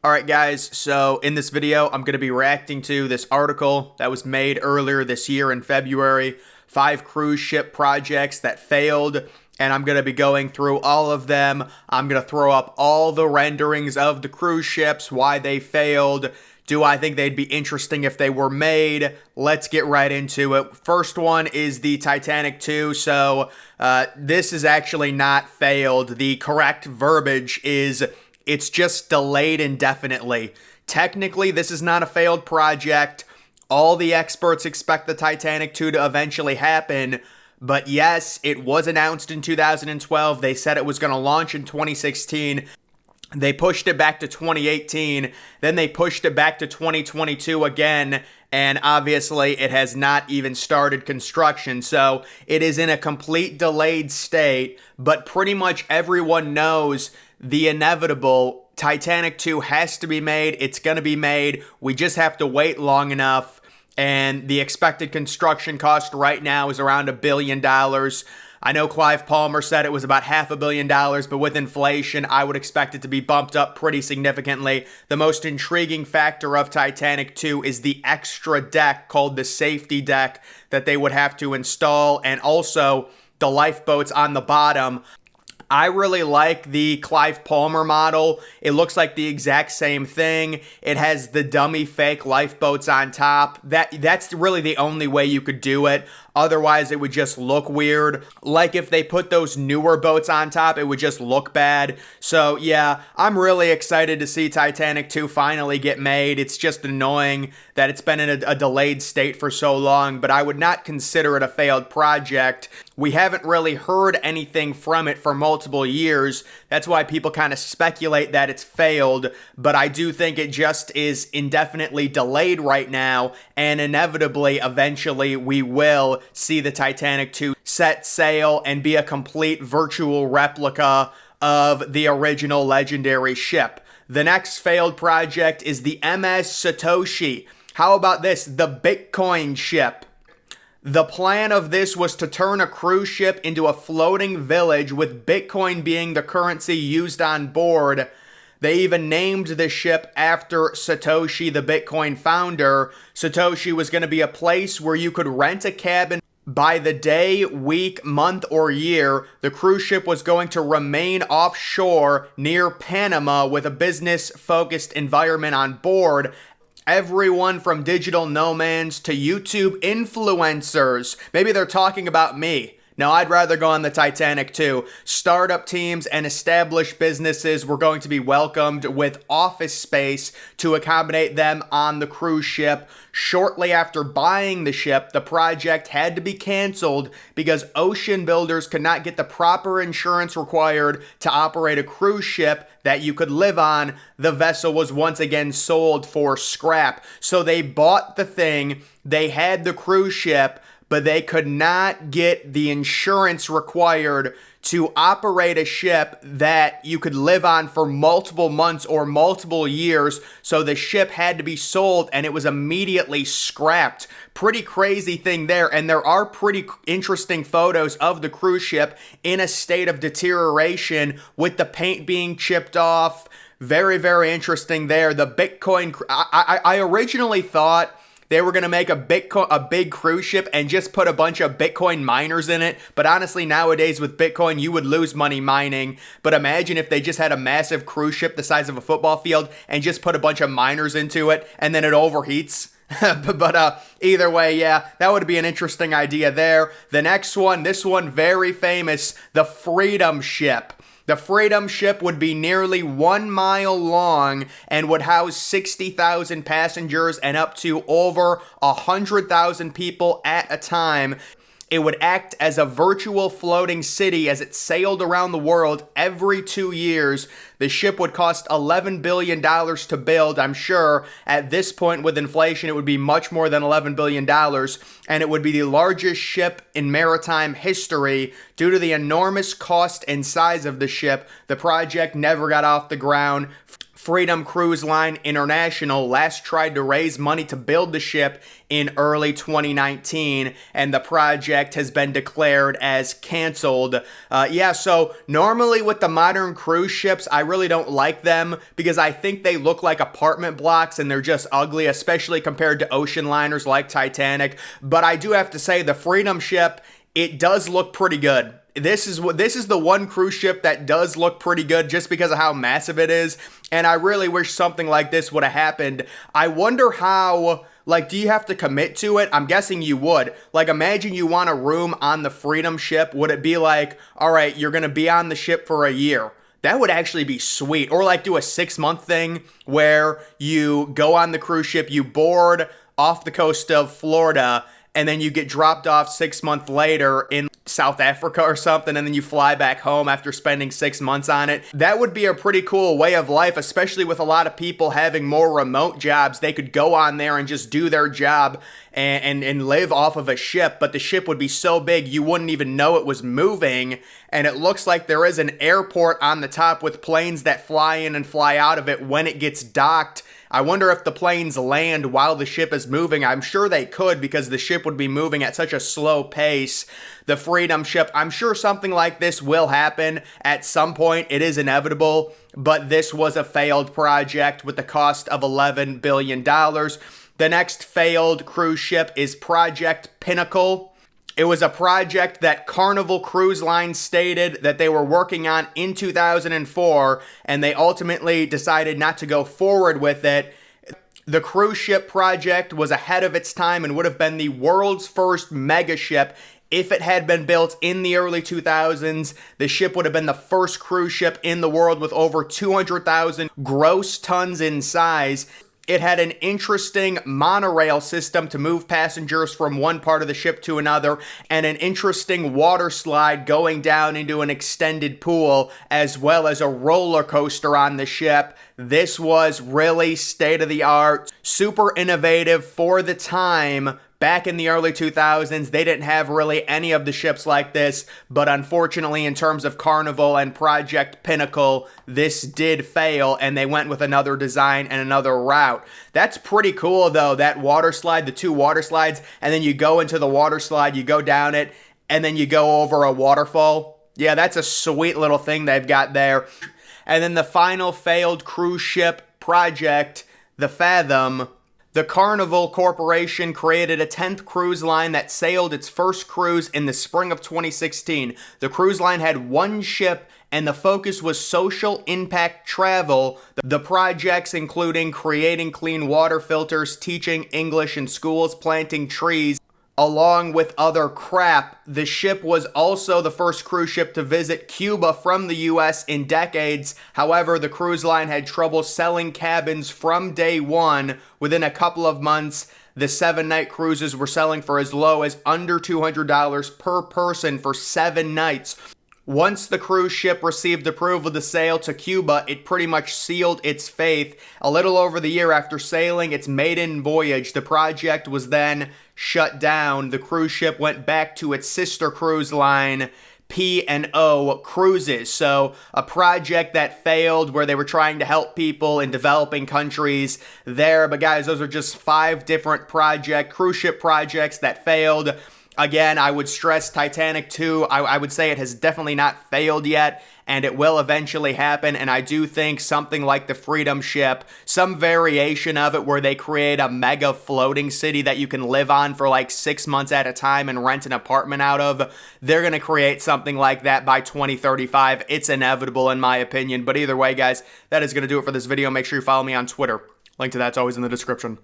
Alright guys, so in this video, I'm going to be reacting to this article that was made earlier this year in February, 5 cruise ship projects that failed, and I'm going to be going through all of them. I'm going to throw up all the renderings of the cruise ships, why they failed. Do I think they'd be interesting if they were made? Let's get right into it. First one is the Titanic 2. So this is actually not failed. The correct verbiage is it's just delayed indefinitely. Technically, this is not a failed project. All the experts expect the Titanic 2 to eventually happen. But yes, it was announced in 2012. They said it was going to launch in 2016. They pushed it back to 2018, then they pushed it back to 2022 again, and obviously it has not even started construction, so it is in a complete delayed state, but pretty much everyone knows the inevitable. Titanic 2 has to be made, it's going to be made, we just have to wait long enough, and the expected construction cost right now is around $1 billion. I know Clive Palmer said it was about $500 million, but with inflation, I would expect it to be bumped up pretty significantly. The most intriguing factor of Titanic 2 is the extra deck called the safety deck that they would have to install, and also the lifeboats on the bottom. I really like the Clive Palmer model. It looks like the exact same thing. It has the dummy fake lifeboats on top. That's really the only way you could do it. Otherwise, it would just look weird. Like if they put those newer boats on top, it would just look bad. So yeah, I'm really excited to see Titanic 2 finally get made. It's just annoying that it's been in a delayed state for so long, but I would not consider it a failed project. We haven't really heard anything from it for multiple years. That's why people kind of speculate that it's failed, but I do think it just is indefinitely delayed right now, and inevitably, eventually, we will see the Titanic 2 set sail and be a complete virtual replica of the original legendary ship. The next failed project is the MS Satoshi. How about this? The Bitcoin ship. The plan of this was to turn a cruise ship into a floating village with Bitcoin being the currency used on board. They even named the ship after Satoshi, the Bitcoin founder. Satoshi was going to be a place where you could rent a cabin by the day, week, month, or year. The cruise ship was going to remain offshore near Panama with a business-focused environment on board. Everyone from digital nomads to YouTube influencers. Maybe they're talking about me. No, I'd rather go on the Titanic 2. Startup teams and established businesses were going to be welcomed with office space to accommodate them on the cruise ship. Shortly after buying the ship, the project had to be canceled because ocean builders could not get the proper insurance required to operate a cruise ship that you could live on. The vessel was once again sold for scrap. So they bought the thing, they had the cruise ship, but they could not get the insurance required to operate a ship that you could live on for multiple months or multiple years. So the ship had to be sold and it was immediately scrapped. Pretty crazy thing there. And there are pretty interesting photos of the cruise ship in a state of deterioration with the paint being chipped off. Very, very interesting there. The Bitcoin, I originally thought they were going to make a big cruise ship and just put a bunch of Bitcoin miners in it. But honestly, nowadays with Bitcoin, you would lose money mining. But imagine if they just had a massive cruise ship the size of a football field and just put a bunch of miners into it and then it overheats. but either way, yeah, that would be an interesting idea there. The next one, this one very famous, the Freedom Ship. The Freedom Ship would be nearly 1 mile long and would house 60,000 passengers and up to over 100,000 people at a time. It would act as a virtual floating city as it sailed around the world every 2 years. The ship would cost $11 billion to build. I'm sure at this point with inflation, it would be much more than $11 billion. And it would be the largest ship in maritime history. Due to the enormous cost and size of the ship, the project never got off the ground. Freedom Cruise Line International last tried to raise money to build the ship in early 2019, and the project has been declared as canceled. So normally with the modern cruise ships, I really don't like them because I think they look like apartment blocks and they're just ugly, especially compared to ocean liners like Titanic. But I do have to say the Freedom ship, it does look pretty good. This is the one cruise ship that does look pretty good just because of how massive it is, and I really wish something like this would have happened. I wonder how, do you have to commit to it? I'm guessing you would. Imagine you want a room on the Freedom ship. Would it be like, all right, you're going to be on the ship for a year? That would actually be sweet. Or do a 6-month thing where you go on the cruise ship, you board off the coast of Florida, and then you get dropped off 6 months later in South Africa or something, and then you fly back home after spending 6 months on it. That would be a pretty cool way of life, especially with a lot of people having more remote jobs. They could go on there and just do their job and live off of a ship, but the ship would be so big you wouldn't even know it was moving, and it looks like there is an airport on the top with planes that fly in and fly out of it when it gets docked. I wonder if the planes land while the ship is moving. I'm sure they could because the ship would be moving at such a slow pace. The Freedom ship, I'm sure something like this will happen at some point. It is inevitable, but this was a failed project with the cost of $11 billion. The next failed cruise ship is Project Pinnacle. It was a project that Carnival Cruise Line stated that they were working on in 2004, and they ultimately decided not to go forward with it. The cruise ship project was ahead of its time and would have been the world's first mega ship if it had been built in the early 2000s. The ship would have been the first cruise ship in the world with over 200,000 gross tons in size. It had an interesting monorail system to move passengers from one part of the ship to another, and an interesting water slide going down into an extended pool, as well as a roller coaster on the ship. This was really state-of-the-art, super innovative for the time. Back in the early 2000s, they didn't have really any of the ships like this, but unfortunately, in terms of Carnival and Project Pinnacle, this did fail, and they went with another design and another route. That's pretty cool, though, that water slide, the 2 water slides, and then you go into the water slide, you go down it, and then you go over a waterfall. Yeah, that's a sweet little thing they've got there. And then the final failed cruise ship project, the Fathom. The Carnival Corporation created a 10th cruise line that sailed its first cruise in the spring of 2016. The cruise line had 1 ship, and the focus was social impact travel. The projects including creating clean water filters, teaching English in schools, planting trees, along with other crap. The ship was also the first cruise ship to visit Cuba from the US in decades. However, the cruise line had trouble selling cabins from day one. Within a couple of months, the 7-night cruises were selling for as low as under $200 per person for 7 nights. Once the cruise ship received approval to sail to Cuba, it pretty much sealed its fate. A little over the year after sailing its maiden voyage, the project was then shut down. The cruise ship went back to its sister cruise line, P&O Cruises. So a project that failed where they were trying to help people in developing countries there. But guys, those are just 5 different cruise ship projects that failed. Again, I would stress Titanic 2. I would say it has definitely not failed yet, and it will eventually happen, and I do think something like the Freedom ship, some variation of it where they create a mega floating city that you can live on for like 6 months at a time and rent an apartment out of, they're going to create something like that by 2035. It's inevitable in my opinion, but either way, guys, that is going to do it for this video. Make sure you follow me on Twitter. Link to that's always in the description.